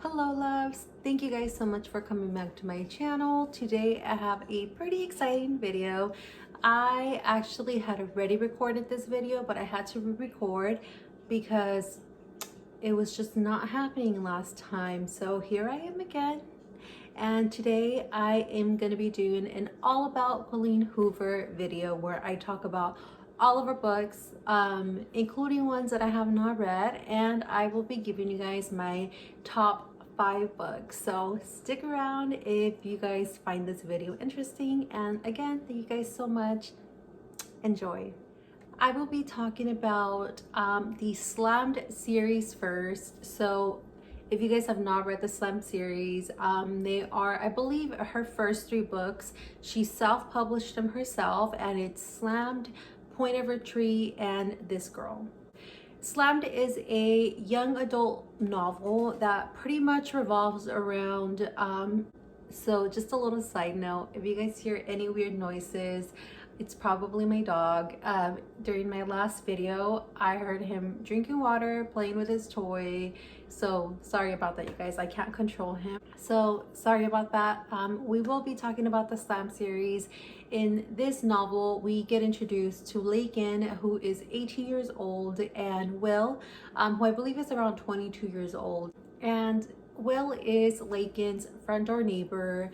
Hello loves, thank you guys so much for coming back to my channel. Today I have a pretty exciting video. I actually had already recorded this video, but I had to re-record because it was just not happening last time. So here I am again, and today I am going to be doing an All About Colleen Hoover video where I talk about all of her books, including ones that I have not read, and I will be giving you guys my top 5 books. So stick around if you guys find this video interesting, and again, thank you guys so much. Enjoy. I will be talking about the Slammed series first. So if you guys have not read the Slammed series, they are, I believe, her first 3 books. She self-published them herself, and it's Slammed, Point of Retreat, and This Girl. Slammed is a young adult novel that pretty much revolves around, so just a little side note, if you guys hear any weird noises, it's probably my dog. During my last video, I heard him drinking water, playing with his toy. So sorry about that, you guys. I can't control him. So sorry about that. We will be talking about the Slam series. In this novel, we get introduced to Lakin, who is 18 years old, and Will, who I believe is around 22 years old. And Will is Lakin's front door neighbor.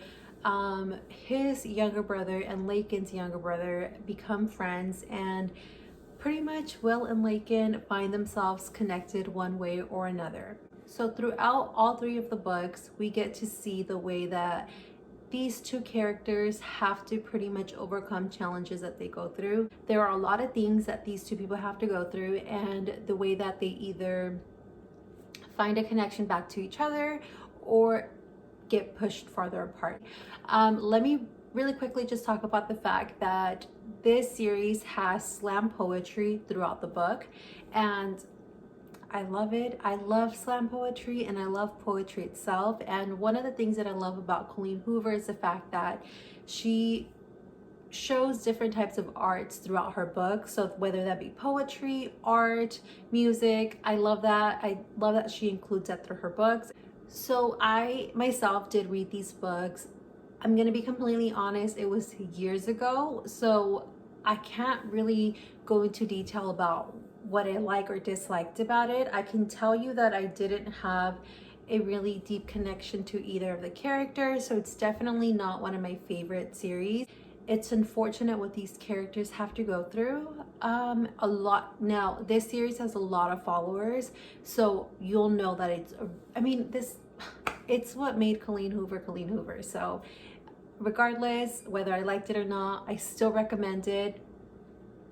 His younger brother and Lakin's younger brother become friends, and pretty much Will and Lakin find themselves connected one way or another. So throughout all 3 of the books, we get to see the way that these 2 characters have to pretty much overcome challenges that they go through. There are a lot of things that these 2 people have to go through, and the way that they either find a connection back to each other or get pushed farther apart. Let me really quickly just talk about the fact that this series has slam poetry throughout the book, and I love it. I love slam poetry, and I love poetry itself. And one of the things that I love about Colleen Hoover is the fact that she shows different types of arts throughout her book. So whether that be poetry, art, music, I love that. I love that she includes that through her books. So I myself did read these books. I'm gonna be completely honest, it was years ago, so I can't really go into detail about what I like or disliked about it. I can tell you that I didn't have a really deep connection to either of the characters, so it's definitely not one of my favorite series. It's unfortunate what these characters have to go through a lot. Now this series has a lot of followers, so you'll know that it's what made Colleen Hoover. So regardless whether I liked it or not, I still recommend it.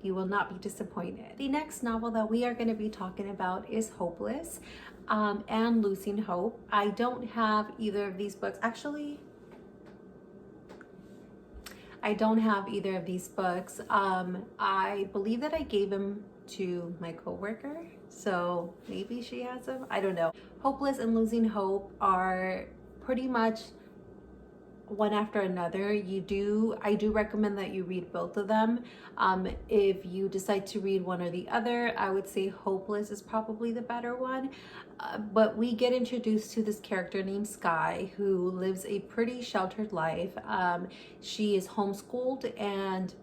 You will not be disappointed. The next novel that we are going to be talking about is Hopeless and Losing Hope. I don't have either of these books. Actually, I don't have either of these books. I believe that I gave them to my coworker, so maybe she has them. I don't know. Hopeless and Losing Hope are pretty much one after another. I do recommend that you read both of them. If you decide to read one or the other, I would say Hopeless is probably the better one. But we get introduced to this character named Sky, who lives a pretty sheltered life. She is homeschooled, and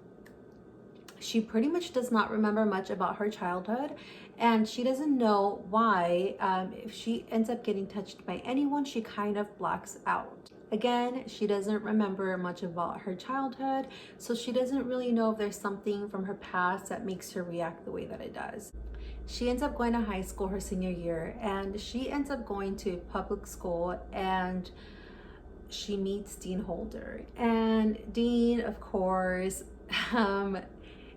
she pretty much does not remember much about her childhood, and she doesn't know why. If she ends up getting touched by anyone, she kind of blacks out. Again, she doesn't remember much about her childhood, so she doesn't really know if there's something from her past that makes her react the way that it does. She ends up going to high school her senior year, and she ends up going to public school, and she meets Dean Holder. And Dean, of course,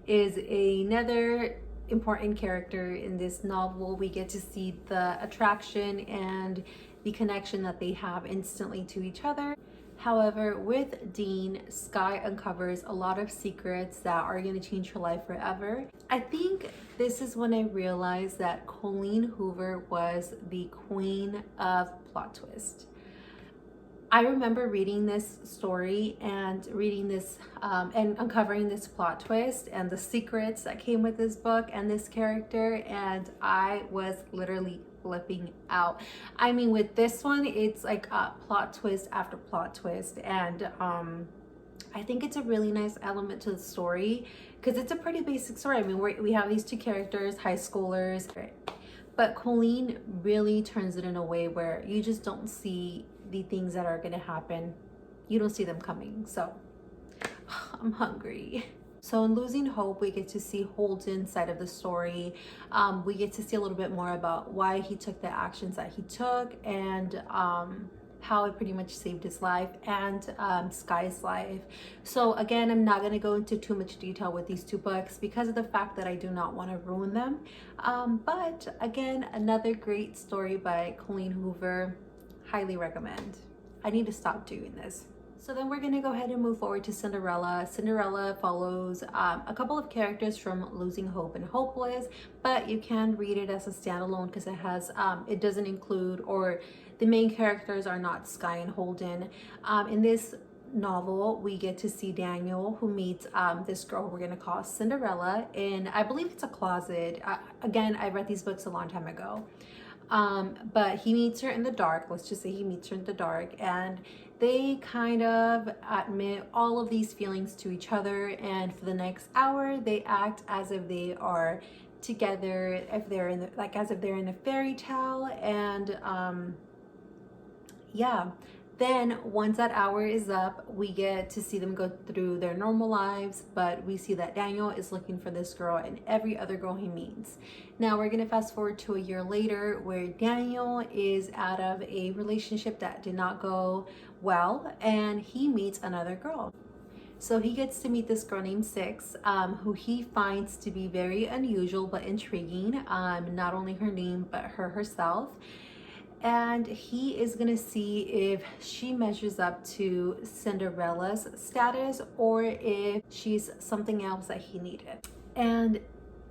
is another important character in this novel. We get to see the attraction and the connection that they have instantly to each other. However, with Dean, Sky uncovers a lot of secrets that are going to change her life forever. I think this is when I realized that Colleen Hoover was the queen of plot twist. I remember reading this story and reading this and uncovering this plot twist and the secrets that came with this book and this character, and I was literally flipping out. I mean, with this one, it's like a plot twist after plot twist, and I think it's a really nice element to the story because it's a pretty basic story. I mean, we have these two characters, high schoolers, but Colleen really turns it in a way where you just don't see the things that are going to happen. You don't see them coming. So I'm hungry. So in Losing Hope, we get to see Holden's side of the story. We get to see a little bit more about why he took the actions that he took, and how it pretty much saved his life and Sky's life. So again, I'm not going to go into too much detail with these two books because of the fact that I do not want to ruin them. But again, another great story by Colleen Hoover. Highly recommend. I need to stop doing this. So then we're going to go ahead and move forward to Cinderella. Cinderella follows a couple of characters from Losing Hope and Hopeless, but you can read it as a standalone because it has, it doesn't include, or the main characters are not Sky and Holden. In this novel, we get to see Daniel, who meets this girl we're going to call Cinderella, and I believe it's a closet. Again, I read these books a long time ago. But he meets her in the dark. Let's just say he meets her in the dark, and they kind of admit all of these feelings to each other, and for the next hour they act as if they are together, if they're in the, like as if they're in a fairy tale. And yeah, then once that hour is up, we get to see them go through their normal lives, but we see that Daniel is looking for this girl and every other girl he meets. Now we're gonna fast forward to a year later where Daniel is out of a relationship that did not go well, and he meets another girl. So he gets to meet this girl named Six, who he finds to be very unusual but intriguing. Not only her name, but herself. And he is gonna see if she measures up to Cinderella's status or if she's something else that he needed. And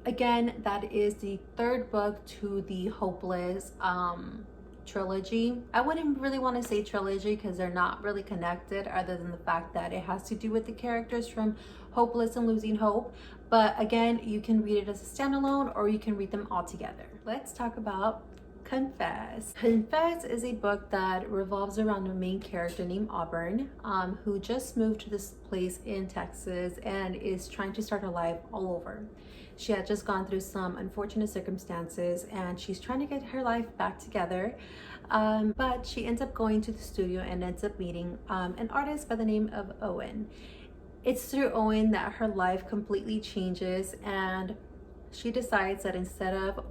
again, that is the third book to the Hopeless trilogy. I wouldn't really want to say trilogy because they're not really connected, other than the fact that it has to do with the characters from Hopeless and Losing Hope. But again, you can read it as a standalone or you can read them all together. Let's talk about Confess. Confess is a book that revolves around a main character named Auburn, who just moved to this place in Texas and is trying to start her life all over. She had just gone through some unfortunate circumstances and she's trying to get her life back together. But she ends up going to the studio and ends up meeting an artist by the name of Owen. It's through Owen that her life completely changes, and she decides that instead of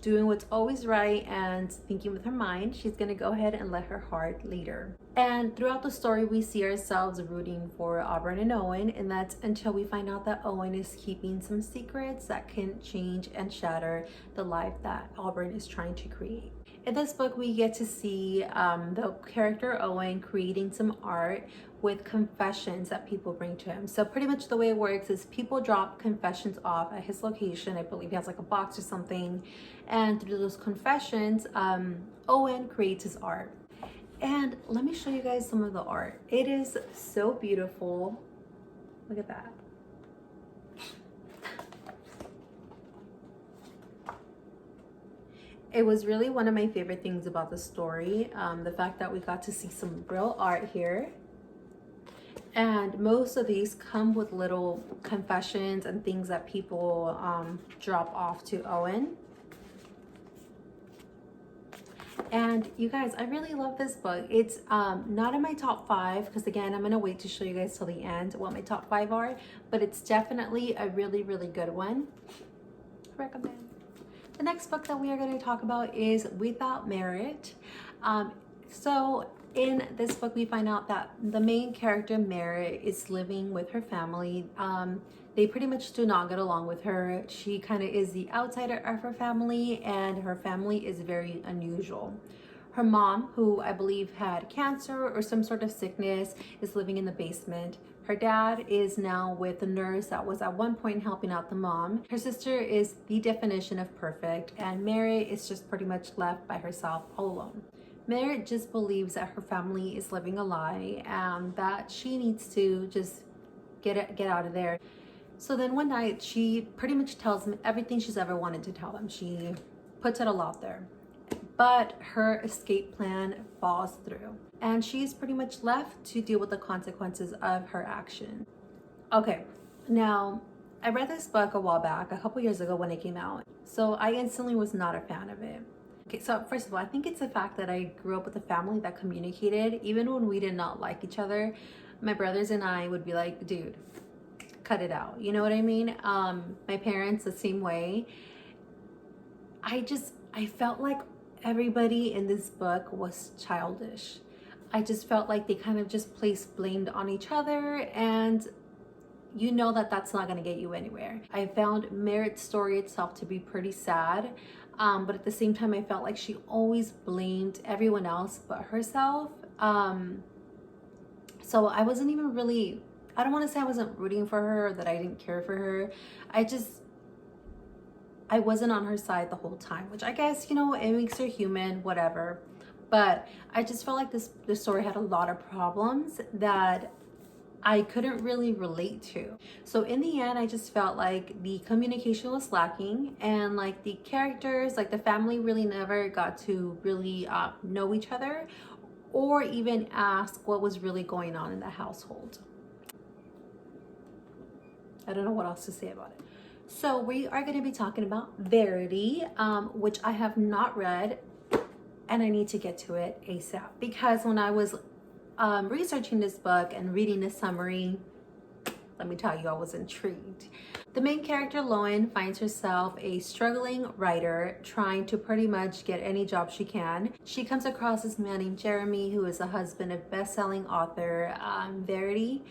doing what's always right and thinking with her mind, she's gonna go ahead and let her heart lead her. And throughout the story, we see ourselves rooting for Auburn and Owen, and that's until we find out that Owen is keeping some secrets that can change and shatter the life that Auburn is trying to create. In this book, we get to see the character Owen creating some art with confessions that people bring to him. So pretty much the way it works is people drop confessions off at his location. I believe he has like a box or something. And through those confessions, Owen creates his art. And let me show you guys some of the art. It is so beautiful. Look at that. It was really one of my favorite things about the story, the fact that we got to see some real art here. And most of these come with little confessions and things that people drop off to Owen. And you guys, I really love this book. It's not in my top 5 because again, I'm gonna wait to show you guys till the end what my top 5 are, but it's definitely a really, really good one. Recommend. The next book that we are going to talk about is Without Merit. So in this book, we find out that the main character, Merit, is living with her family. They pretty much do not get along with her. She kind of is the outsider of her family, and her family is very unusual. Her mom, who I believe had cancer or some sort of sickness, is living in the basement. Her dad is now with the nurse that was at one point helping out the mom. Her sister is the definition of perfect, and Mary is just pretty much left by herself all alone. Mary just believes that her family is living a lie and that she needs to just get out of there. So then one night she pretty much tells them everything she's ever wanted to tell them. She puts it all out there. but her escape plan falls through and she's pretty much left to deal with the consequences of her action. Okay, now I read this book a while back, a couple years ago when it came out, so I instantly was not a fan of it. Okay, so first of all, I think it's the fact that I grew up with a family that communicated. Even when we did not like each other, my brothers and I would be like, dude, cut it out. You know what I mean? My parents, the same way. I felt like everybody in this book was childish. I just felt like they kind of just placed blamed on each other, and you know that that's not going to get you anywhere. I found Merritt's story itself to be pretty sad, but at the same time I felt like she always blamed everyone else but herself. So I wasn't even really, I don't want to say I wasn't rooting for her or that I didn't care for her. I wasn't on her side the whole time, which I guess, you know, it makes her human, whatever. But I just felt like this story had a lot of problems that I couldn't really relate to. So in the end, I just felt like the communication was lacking, and like the characters, like the family really never got to really know each other or even ask what was really going on in the household. I don't know what else to say about it. So we are going to be talking about Verity, which I have not read, and I need to get to it ASAP, because when I was researching this book and reading the summary, let me tell you, I was intrigued. The main character, Loan, finds herself a struggling writer trying to pretty much get any job she can. She comes across this man named Jeremy, who is the husband of best-selling author Verity,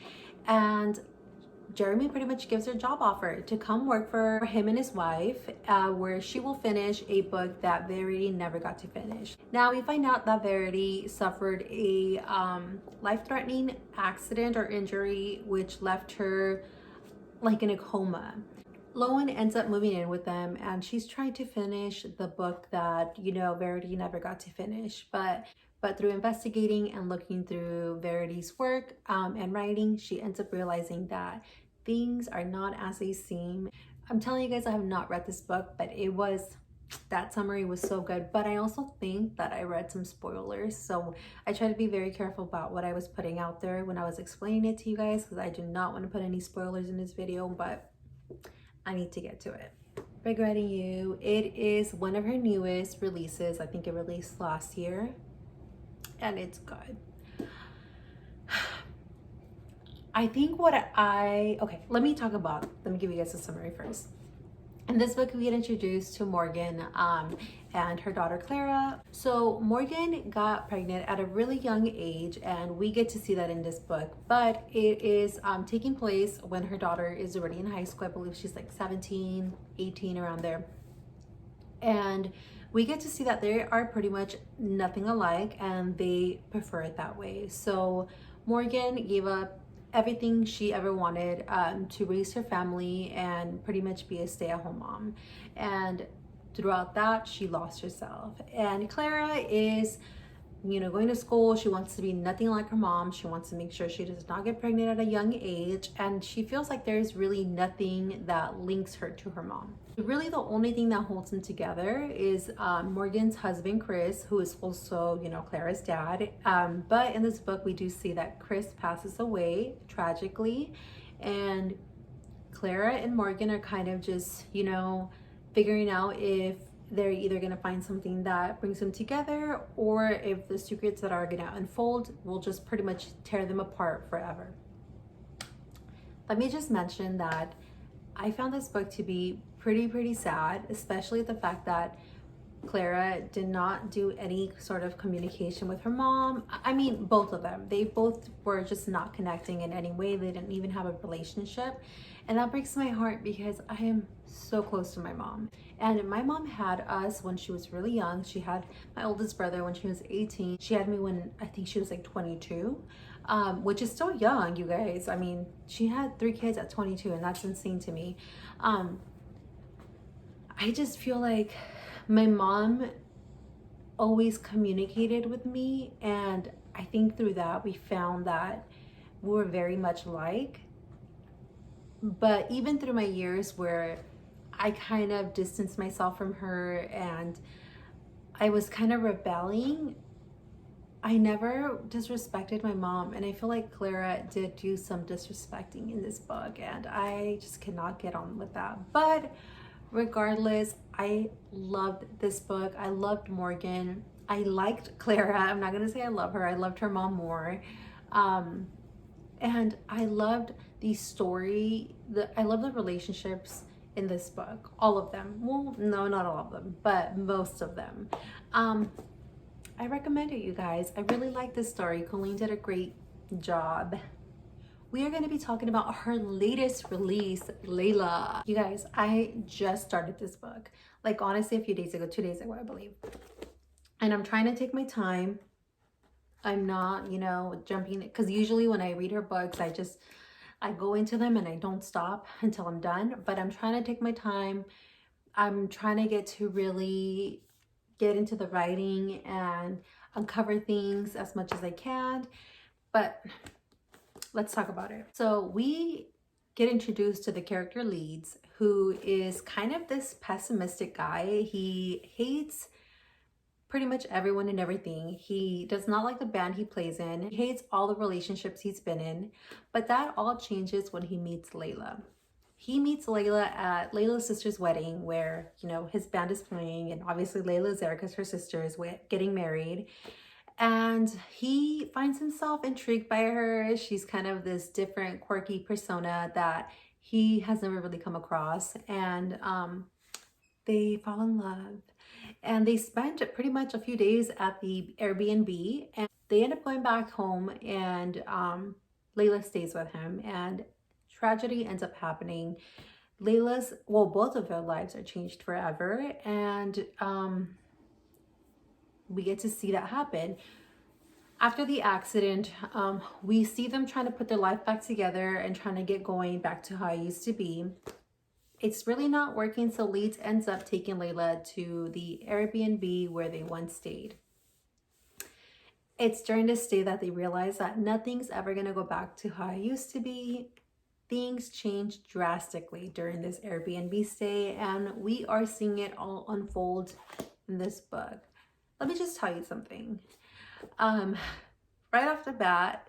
and Jeremy pretty much gives her a job offer to come work for him and his wife, where she will finish a book that Verity never got to finish. Now we find out that Verity suffered a life-threatening accident or injury which left her like in a coma. Loan ends up moving in with them, and she's trying to finish the book that, you know, Verity never got to finish. But through investigating and looking through Verity's work and writing, she ends up realizing that things are not as they seem. I'm telling you guys, I have not read this book, but that summary was so good. But I also think that I read some spoilers, so I try to be very careful about what I was putting out there when I was explaining it to you guys, because I do not want to put any spoilers in this video, but I need to get to it. Regretting You, it is one of her newest releases. I think it released last year, and it's good. I think okay, let me give you guys a summary first. In this book, we get introduced to Morgan and her daughter Clara. So Morgan got pregnant at a really young age, and we get to see that in this book, but it is taking place when her daughter is already in high school. I believe she's like 17, 18, around there. And we get to see that they are pretty much nothing alike, and they prefer it that way. So Morgan gave up everything she ever wanted to raise her family and pretty much be a stay-at-home mom. And throughout that, she lost herself. And Clara is, you know, going to school. She wants to be nothing like her mom. She wants to make sure she does not get pregnant at a young age. And she feels like there's really nothing that links her to her mom. Really, the only thing that holds them together is Morgan's husband, Chris, who is also, you know, Clara's dad. But in this book, we do see that Chris passes away tragically. And Clara and Morgan are kind of just, you know, figuring out if they're either going to find something that brings them together, or if the secrets that are going to unfold will just pretty much tear them apart forever. Let me just mention that I found this book to be pretty sad, especially the fact that Clara did not do any sort of communication with her mom. I mean, both of them. They both were just not connecting in any way. They didn't even have a relationship. And that breaks my heart, because I am so close to my mom. And my mom had us when she was really young. She had my oldest brother when she was 18. She had me when I think she was like 22, which is still young, you guys. I mean, she had 3 kids at 22, and that's insane to me. I just feel like my mom always communicated with me, and I think through that we found that we were very much alike. But even through my years where I kind of distanced myself from her and I was kind of rebelling. I never disrespected my mom, and I feel like Clara did do some disrespecting in this book, and I just cannot get on with that. But regardless, I loved this book. I loved Morgan. I liked Clara. I'm not gonna say I love her. I loved her mom more. And I loved the story. I love the relationships in this book. All of them. Well, no, not all of them, but most of them. I recommend it, you guys. I really like this story. Colleen did a great job. We are going to be talking about her latest release, Leila. You guys, I just started this book. Like, honestly, a few days ago, 2 days ago, I believe. And I'm trying to take my time. I'm not, you know, jumping, because usually when I read her books, I go into them and I don't stop until I'm done. But I'm trying to take my time. I'm trying to get to really get into the writing and uncover things as much as I can. But let's talk about it. So we get introduced to the character Leeds, who is kind of this pessimistic guy. He hates pretty much everyone and everything. He does not like the band he plays in. He hates all the relationships he's been in. But that all changes when he meets Leila. He meets Leila at Leila's sister's wedding, where, you know, his band is playing, and obviously Leila's there because her sister is getting married. And he finds himself intrigued by her. She's kind of this different, quirky persona that he has never really come across. And they fall in love. And they spent pretty much a few days at the Airbnb. And they end up going back home, and Leila stays with him. And tragedy ends up happening. Both of their lives are changed forever, and we get to see that happen. After the accident, we see them trying to put their life back together and trying to get going back to how it used to be. It's really not working, so Leeds ends up taking Leila to the Airbnb where they once stayed. It's during this stay that they realize that nothing's ever going to go back to how it used to be. Things changed drastically during this Airbnb stay, and we are seeing it all unfold in this book. Let me just tell you something. Right off the bat,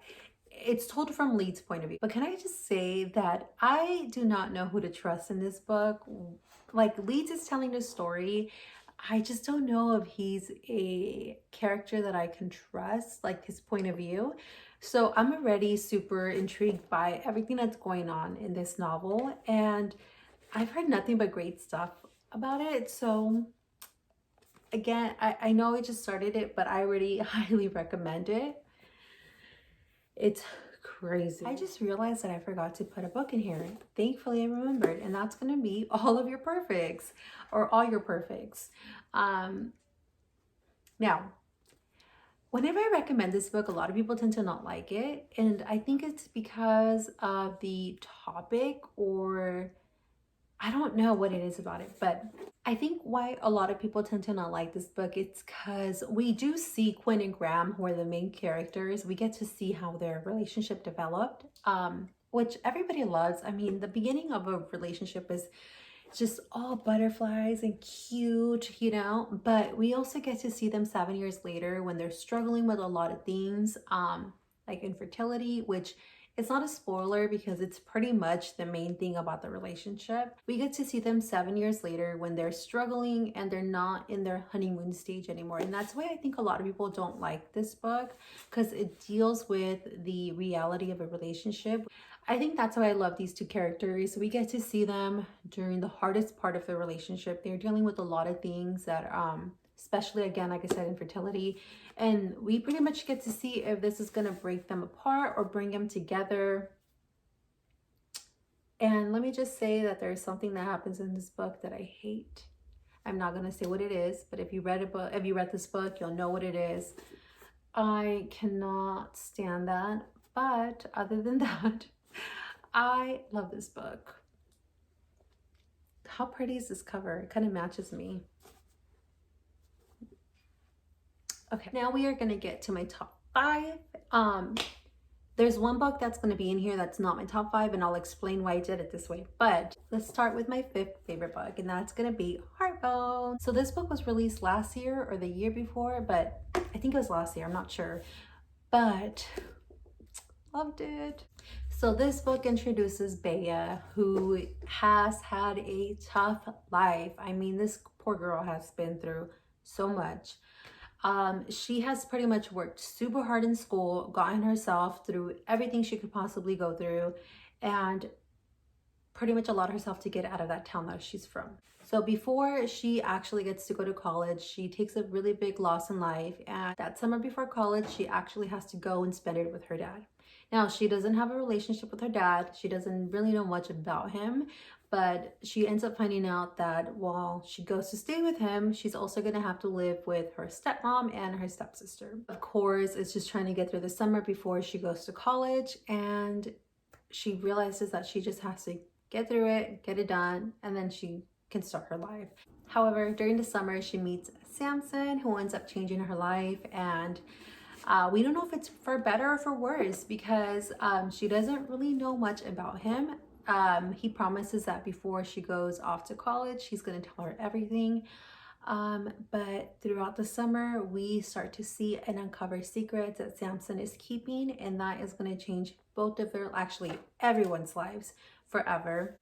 it's told from Leeds' point of view. But can I just say that I do not know who to trust in this book. Like, Leeds is telling the story. I just don't know if he's a character that I can trust, like his point of view. So I'm already super intrigued by everything that's going on in this novel. And I've heard nothing but great stuff about it. So again, I know I just started it, but I already highly recommend it. It's crazy. I just realized that I forgot to put a book in here. Thankfully, I remembered, and that's going to be All of Your Perfects, or All Your Perfects. Now, whenever I recommend this book, a lot of people tend to not like it, and I think it's because of the topic, or I don't know what it is about it, but I think why a lot of people tend to not like this book, it's because we do see Quinn and Graham, who are the main characters. We get to see how their relationship developed, which everybody loves. I mean, the beginning of a relationship is just all butterflies and cute, you know, but we also get to see them 7 years later when they're struggling with a lot of things, like infertility, which it's not a spoiler because it's pretty much the main thing about the relationship. We get to see them 7 years later when they're struggling and they're not in their honeymoon stage anymore. And that's why I think a lot of people don't like this book, because it deals with the reality of a relationship. I think that's why I love these two characters. We get to see them during the hardest part of the relationship. They're dealing with a lot of things that, especially, again, like I said, infertility. And we pretty much get to see if this is going to break them apart or bring them together. And let me just say that there's something that happens in this book that I hate. I'm not going to say what it is, but if you read this book, you'll know what it is. I cannot stand that. But other than that, I love this book. How pretty is this cover? It kind of matches me. Okay, now we are going to get to my top 5. There's one book that's going to be in here that's not my top 5, and I'll explain why I did it this way. But let's start with my 5th favorite book, and that's going to be Heartbone. So this book was released last year or the year before, but I think it was last year, I'm not sure. But loved it. So this book introduces Bea, who has had a tough life. I mean, this poor girl has been through so much. She has pretty much worked super hard in school, gotten herself through everything she could possibly go through, and pretty much allowed herself to get out of that town that she's from. So before she actually gets to go to college, she takes a really big loss in life, and that summer before college, she actually has to go and spend it with her dad. Now, she doesn't have a relationship with her dad. She doesn't really know much about him, but she ends up finding out that while she goes to stay with him, she's also going to have to live with her stepmom and her stepsister. Of course, it's just trying to get through the summer before she goes to college, and she realizes that she just has to get through it, get it done, and then she can start her life. However, during the summer, she meets Samson, who ends up changing her life, and we don't know if it's for better or for worse, because she doesn't really know much about him. He promises that before she goes off to college, he's going to tell her everything. But throughout the summer, we start to see and uncover secrets that Samson is keeping, and that is going to change both of their, actually everyone's lives forever.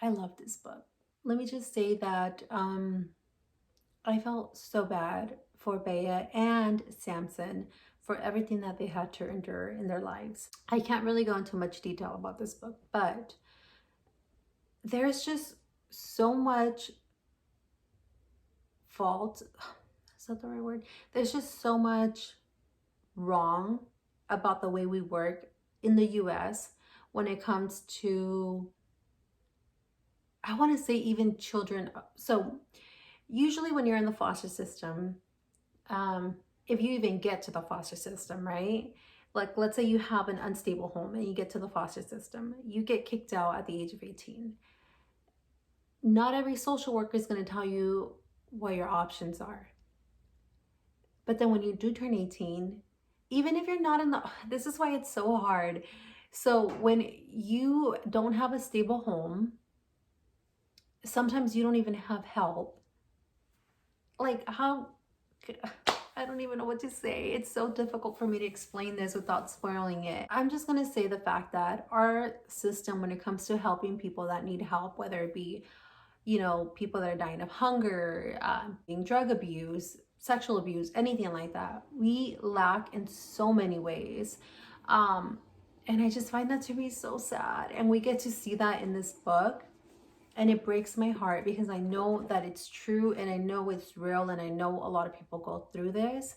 I love this book. Let me just say that I felt so bad for Bea and Samson for everything that they had to endure in their lives. I can't really go into much detail about this book, but there's just so much fault. Is that the right word? There's just so much wrong about the way we work in the US when it comes to, I want to say, even children. So usually when you're in the foster system, if you even get to the foster system, right? Like, let's say you have an unstable home and you get to the foster system, you get kicked out at the age of 18. Not every social worker is going to tell you what your options are. But then when you do turn 18, even if you're not in the, this is why it's so hard. So when you don't have a stable home, sometimes you don't even have help. Like, how, I don't even know what to say. It's so difficult for me to explain this without spoiling it. I'm just going to say the fact that our system, when it comes to helping people that need help, whether it be, you know, people that are dying of hunger, being drug abuse, sexual abuse, anything like that, we lack in so many ways. And I just find that to be so sad. And we get to see that in this book. And it breaks my heart because I know that it's true, and I know it's real, and I know a lot of people go through this.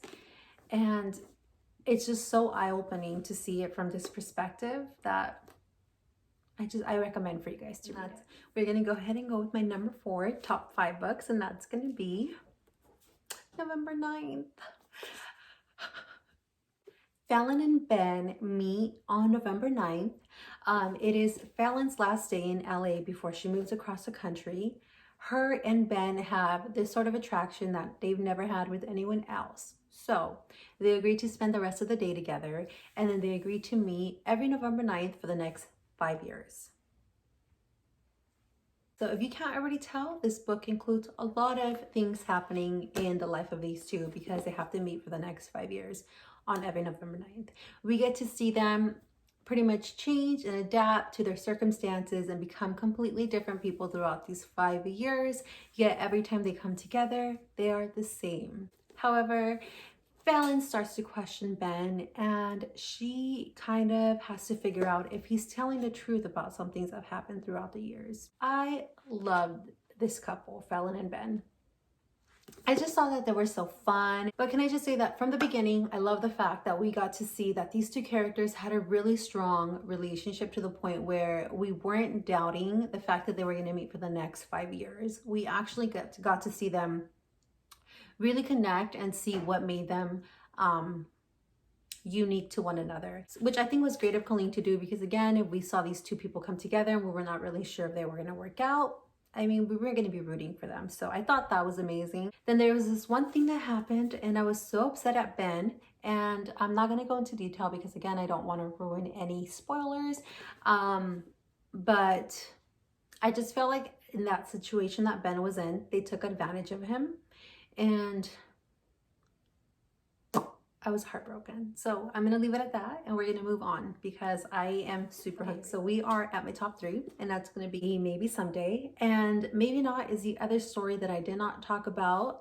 And it's just so eye-opening to see it from this perspective that I recommend for you guys to read. We're going to go ahead and go with my number 4 top 5 books, and that's going to be November 9th. Fallon and Ben meet on November 9th. It is Fallon's last day in LA before she moves across the country. Her and Ben have this sort of attraction that they've never had with anyone else. So they agree to spend the rest of the day together, and then they agree to meet every November 9th for the next 5 years. So if you can't already tell, this book includes a lot of things happening in the life of these two because they have to meet for the next 5 years on every November 9th. We get to see them pretty much change and adapt to their circumstances and become completely different people throughout these 5 years, yet every time they come together, they are the same. However, Fallon starts to question Ben, and she kind of has to figure out if he's telling the truth about some things that have happened throughout the years. I loved this couple, Fallon and Ben. I just saw that they were so fun. But can I just say that from the beginning, I love the fact that we got to see that these two characters had a really strong relationship to the point where we weren't doubting the fact that they were going to meet for the next 5 years. We actually got to see them really connect and see what made them unique to one another, which I think was great of Colleen to do, because again, if we saw these two people come together and we were not really sure if they were going to work out, I mean, we were going to be rooting for them. So I thought that was amazing. Then there was this one thing that happened, and I was so upset at Ben And I'm not going to go into detail because, again, I don't want to ruin any spoilers. But I just felt like in that situation that Ben was in, they took advantage of him. And I was heartbroken. So I'm going to leave it at that and we're going to move on because I am super hooked. So we are at my top 3 and that's going to be Maybe Someday. And Maybe Not is the other story that I did not talk about.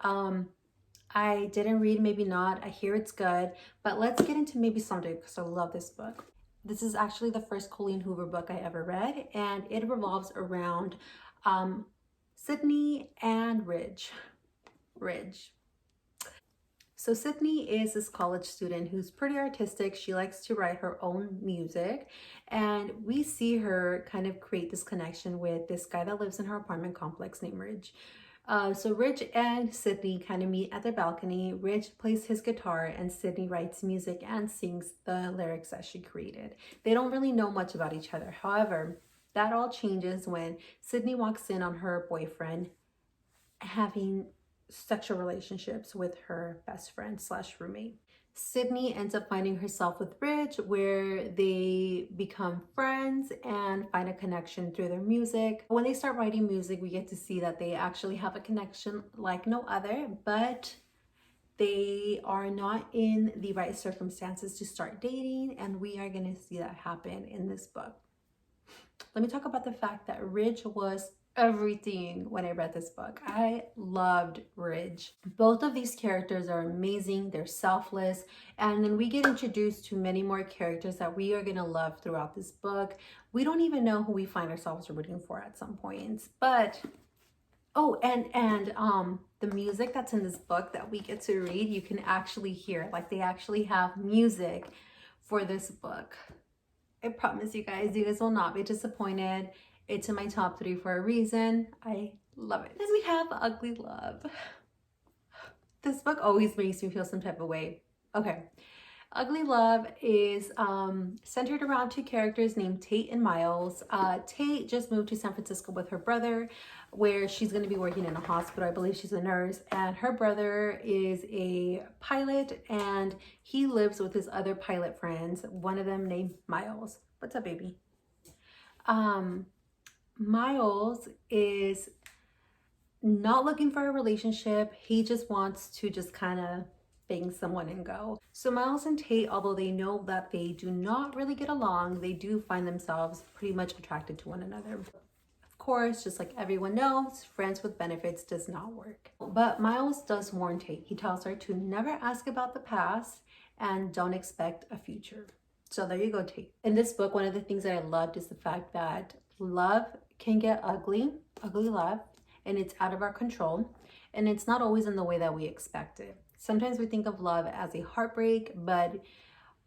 I didn't read Maybe Not. I hear it's good, but let's get into Maybe Someday because I love this book. This is actually the first Colleen Hoover book I ever read, and it revolves around Sydney and Ridge. So Sydney is this college student who's pretty artistic. She likes to write her own music, and we see her kind of create this connection with this guy that lives in her apartment complex named Ridge. So Ridge and Sydney kind of meet at their balcony. Ridge plays his guitar and Sydney writes music and sings the lyrics that she created. They don't really know much about each other. However, that all changes when Sydney walks in on her boyfriend having sexual relationships with her best friend slash roommate. Sydney ends up finding herself with Ridge, where they become friends and find a connection through their music. When they start writing music, we get to see that they actually have a connection like no other, but they are not in the right circumstances to start dating, and we are going to see that happen in this book. Let me talk about the fact that Ridge was everything when I read this book. I loved Ridge. Both of these characters are amazing. They're selfless. And then we get introduced to many more characters that we are going to love throughout this book. We don't even know who we find ourselves rooting for at some points. But oh, and the music that's in this book that we get to read, you can actually hear. Like, they actually have music for this book. I promise you guys will not be disappointed. It's in my top 3 for a reason. I love it. Then we have Ugly Love. This book always makes me feel some type of way. Okay. Ugly Love is centered around 2 characters named Tate and Miles. Tate just moved to San Francisco with her brother, where she's going to be working in a hospital. I believe she's a nurse. And her brother is a pilot, and he lives with his other pilot friends, one of them named Miles. What's up, baby? Miles is not looking for a relationship. He just wants to just kind of bang someone and go. So Miles and Tate, although they know that they do not really get along, they do find themselves pretty much attracted to one another. Of course, just like everyone knows, friends with benefits does not work. But Miles does warn Tate. He tells her to never ask about the past and don't expect a future. So there you go, Tate. In this book, one of the things that I loved is the fact that love can get ugly love, and it's out of our control, and it's not always in the way that we expect it. Sometimes we think of love as a heartbreak, but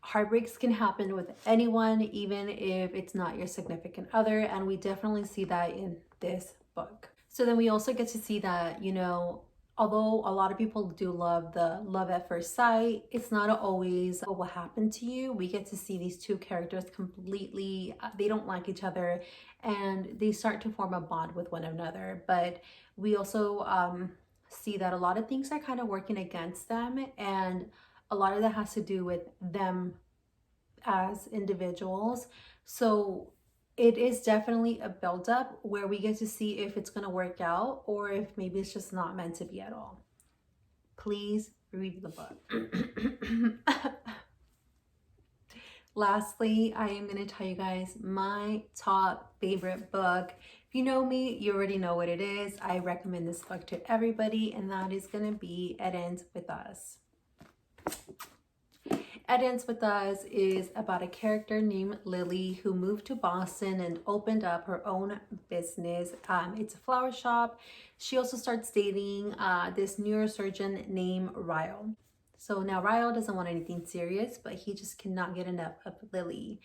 heartbreaks can happen with anyone, even if it's not your significant other, and we definitely see that in this book. So then we also get to see that, you know, although a lot of people do love the love at first sight, it's not always what will happen to you. We get to see these 2 characters completely, they don't like each other, and they start to form a bond with one another. But we also see that a lot of things are kind of working against them, and a lot of that has to do with them as individuals. So it is definitely a build-up where we get to see if it's going to work out or if maybe it's just not meant to be at all. Please read the book. Lastly, I am going to tell you guys my top favorite book. If you know me, you already know what it is. I recommend this book to everybody, and that is going to be It Ends With Us. It Ends With Us is about a character named Lily who moved to Boston and opened up her own business. It's a flower shop. She also starts dating this neurosurgeon named Ryle. So now Ryle doesn't want anything serious, but he just cannot get enough of Lily.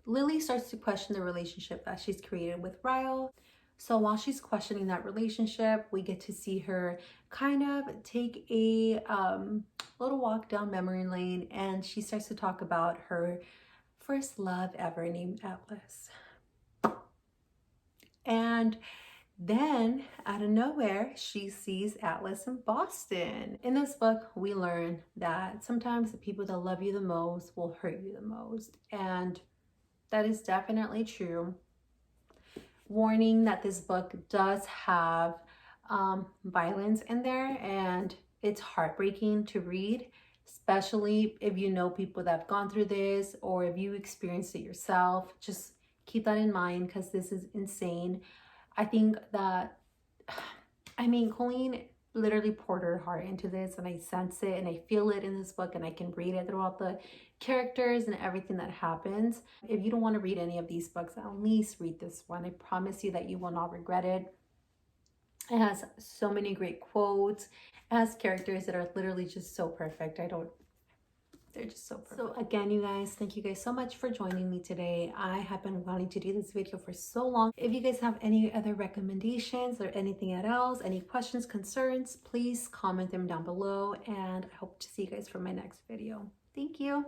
Lily starts to question the relationship that she's created with Ryle. So while she's questioning that relationship, we get to see her kind of take a little walk down memory lane, and she starts to talk about her first love ever named Atlas. And Then, out of nowhere, she sees Atlas in Boston. In this book, we learn that sometimes the people that love you the most will hurt you the most. And that is definitely true. Warning that this book does have violence in there, and it's heartbreaking to read, especially if you know people that have gone through this or if you experienced it yourself. Just keep that in mind because this is insane. I think that, I mean, Colleen literally poured her heart into this, and I sense it and I feel it in this book, and I can read it throughout the characters and everything that happens. If you don't want to read any of these books, at least read this one. I promise you that you will not regret it. It has so many great quotes. It has characters that are literally just so perfect. They're just so perfect. So again, you guys, thank you guys so much for joining me today. I have been wanting to do this video for so long. If you guys have any other recommendations or anything else, any questions, concerns, please comment them down below, and I hope to see you guys for my next video. Thank you.